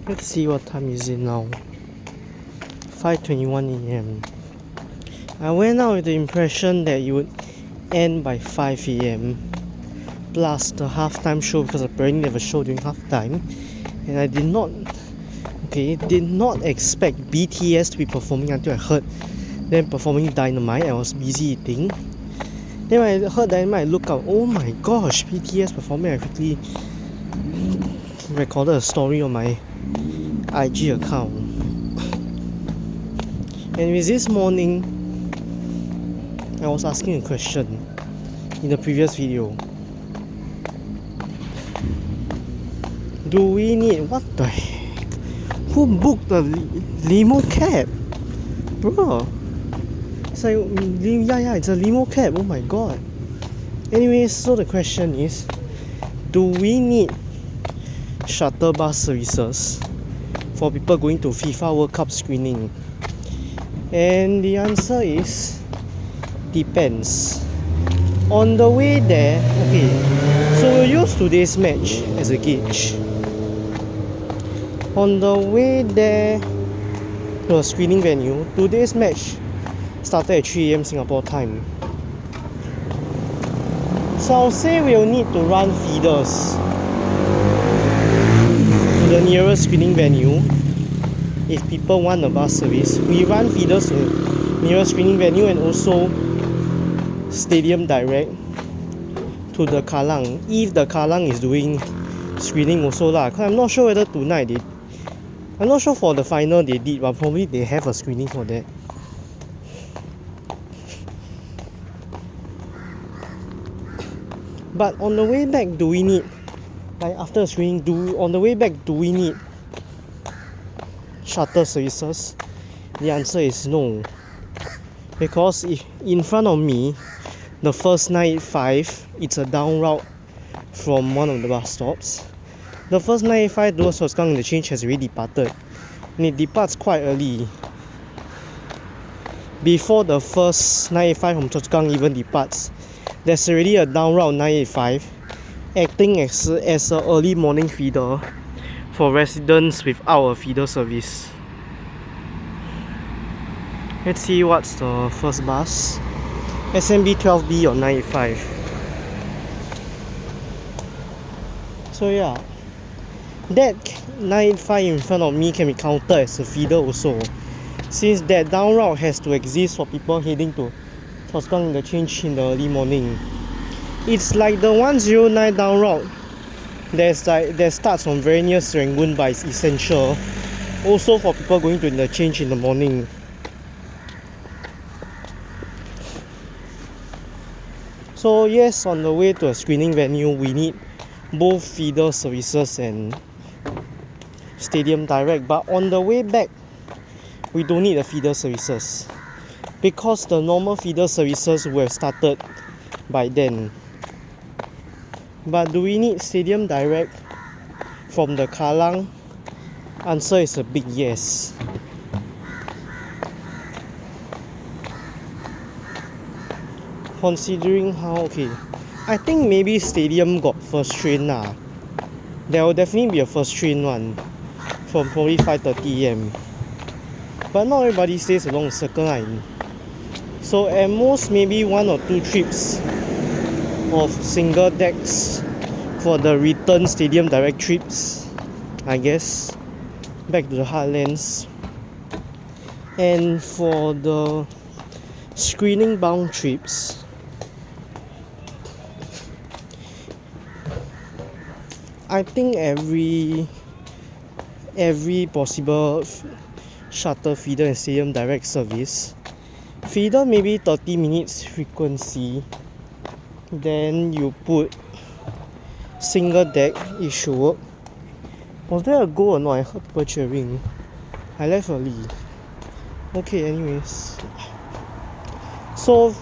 Let's see what time is it now. 5:21 a.m. I went out with the impression that it would end by 5 a.m. plus the halftime show, because apparently they have a show during halftime, and I did not expect BTS to be performing until I heard them performing Dynamite. I was busy eating. Then when I heard Dynamite, I looked up, oh my gosh, BTS performing. I quickly recorded a story on my IG account. Anyways, this morning I was asking a question in the previous video. Do we need, what the heck? Who booked the limo cab? Bro, it's like, yeah, it's a limo cab, oh my god. Anyways, so the question is, do we need shuttle bus services for people going to FIFA World Cup screening? And the answer is depends. On the way there, okay, so we'll use today's match as a gauge. On the way there to a screening venue, today's match started at 3 a.m. Singapore time. So I'll say we'll need to run feeders to the nearest screening venue. If people want a bus service, we run feeders to the nearest screening venue, and also Stadium Direct to the Kallang, if the Kallang is doing screening also lah. Cause I'm not sure whether tonight I'm not sure for the final they did, but probably they have a screening for that. But on the way back, do we need, like after the screening, on the way back, do we need shuttle services? The answer is no, because if in front of me, the first 985, it's a down route from one of the bus stops. The first 985 towards Choa Chu Kang interchange has already departed, and it departs quite early, before the first 985 from Choa Chu Kang even departs. There's already a down route 985 acting as an early morning feeder for residents without a feeder service. Let's see what's the first bus. SMB 12B or 985. So yeah, that 985 in front of me can be counted as a feeder also, since that down route has to exist for people heading to Choa Chu Kang interchange in the early morning. It's like the 109 down route that starts from very near Serangoon, but it's essential also for people going to interchange in the morning. So yes, on the way to a screening venue, we need both feeder services and Stadium Direct. But on the way back, we don't need the feeder services, because the normal feeder services would have started by then. But do we need Stadium Direct from the Kallang? Answer is a big yes. Considering how, okay, I think maybe Stadium got first train lah. There will definitely be a first train one from probably 5:30 a.m. But not everybody stays along the Circle Line. So at most maybe 1 or 2 trips of single decks for the return Stadium Direct trips, I guess, back to the heartlands. And for the screening bound trips, I think every possible shuttle feeder and Stadium Direct service, feeder maybe 30 minutes frequency, then you put single deck, it should work. Was there a go or not? I heard people cheering. I left early. Okay, anyways, so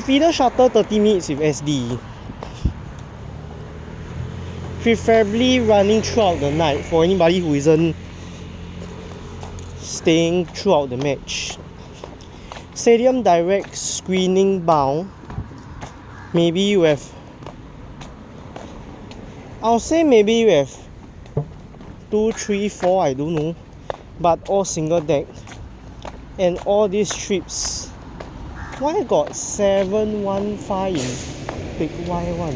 feeder shuttle 30 minutes with SD, preferably running throughout the night for anybody who isn't staying throughout the match. Stadium Direct screening bound, maybe you have, I'll say maybe you have 2, 3, 4, I don't know, but all single deck. And all these trips, why got 715 in Big Y1?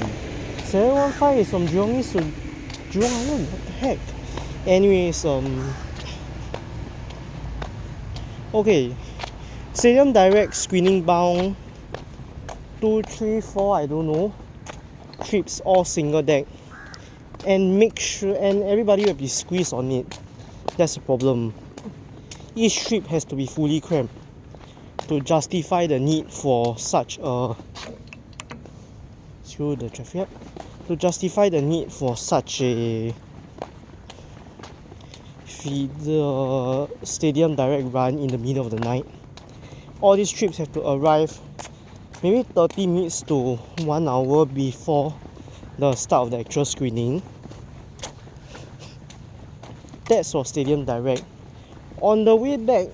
715 is from Jurong East to Jurong Island, what the heck? Anyways, okay, Stadium Direct screening bound 2, 3, 4, I don't know, trips all single deck, and make sure, and everybody will be squeezed on it. That's the problem. Each trip has to be fully cramped to justify the need for such a to justify the need for such a feeder Stadium Direct run in the middle of the night. All these trips have to arrive maybe 30 minutes to 1 hour before the start of the actual screening. That's for Stadium Direct. On the way back,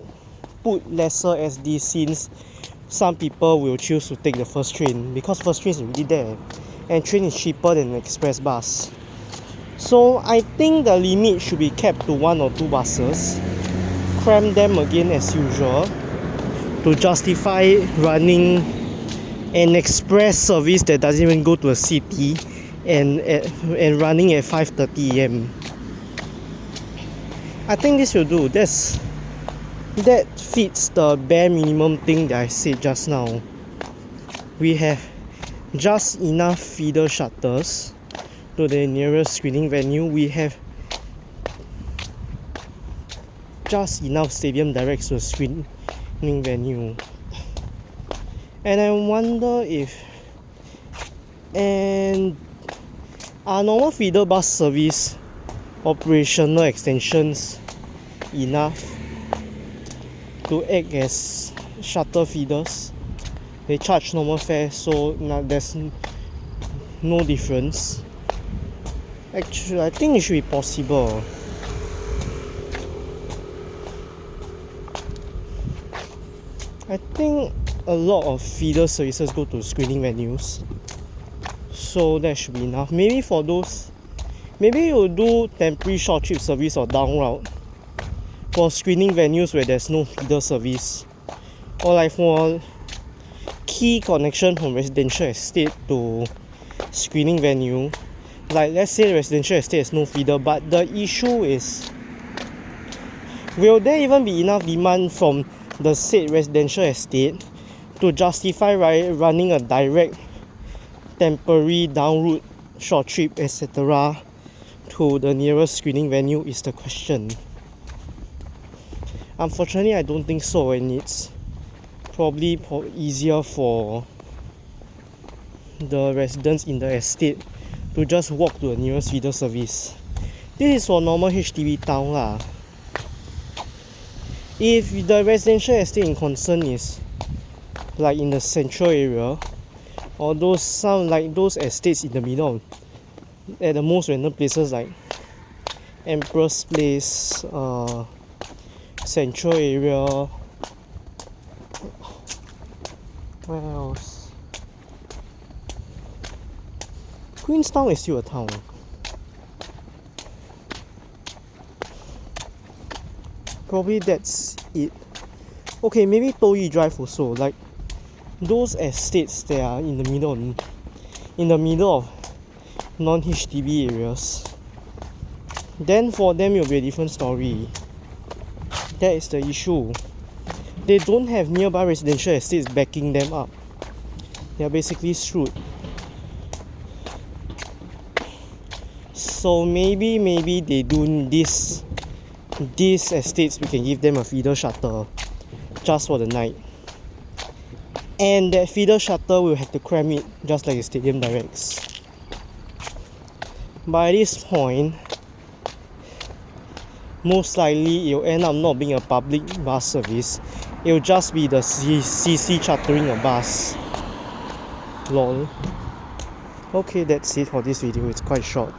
put lesser SD since some people will choose to take the first train because first train is already there and train is cheaper than an express bus. So I think the limit should be kept to 1 or 2 buses, cram them again as usual to justify running an express service that doesn't even go to a city and running at 5:30 AM. I think this will do. That fits the bare minimum thing that I said just now. We have just enough feeder shuttles to the nearest screening venue. We have just enough Stadium Directs to a screening venue. And I wonder if are normal feeder bus service operational extensions enough to act as shuttle feeders? They charge normal fare, so there's no difference. Actually, I think it should be possible. I think a lot of feeder services go to screening venues, so that should be enough. Maybe for those, maybe you'll do temporary short trip service or down route for screening venues where there's no feeder service, or like for key connection from residential estate to screening venue. Like let's say the residential estate has no feeder, but the issue is, will there even be enough demand from the said residential estate to justify running a direct temporary down route short trip etc. to the nearest screening venue is the question. Unfortunately, I don't think so, and it's probably easier for the residents in the estate to just walk to the nearest feeder service. This is for normal HDB town lah. If the residential estate in concern is like in the central area, or those estates in the middle, at the most random places like Empress Place, central area, where else? Queenstown is still a town. Probably that's it. Okay, maybe Toyi Drive also, like those estates that are in the middle of non-HDB areas. Then for them it will be a different story. That is the issue. They don't have nearby residential estates backing them up. They are basically screwed. So maybe they do these estates, we can give them a feeder shuttle just for the night, and that feeder shuttle will have to cram it just like the Stadium Directs. By this point, most likely it will end up not being a public bus service. It will just be the CC chartering a bus. Lol. Okay, that's it for this video. It's quite short.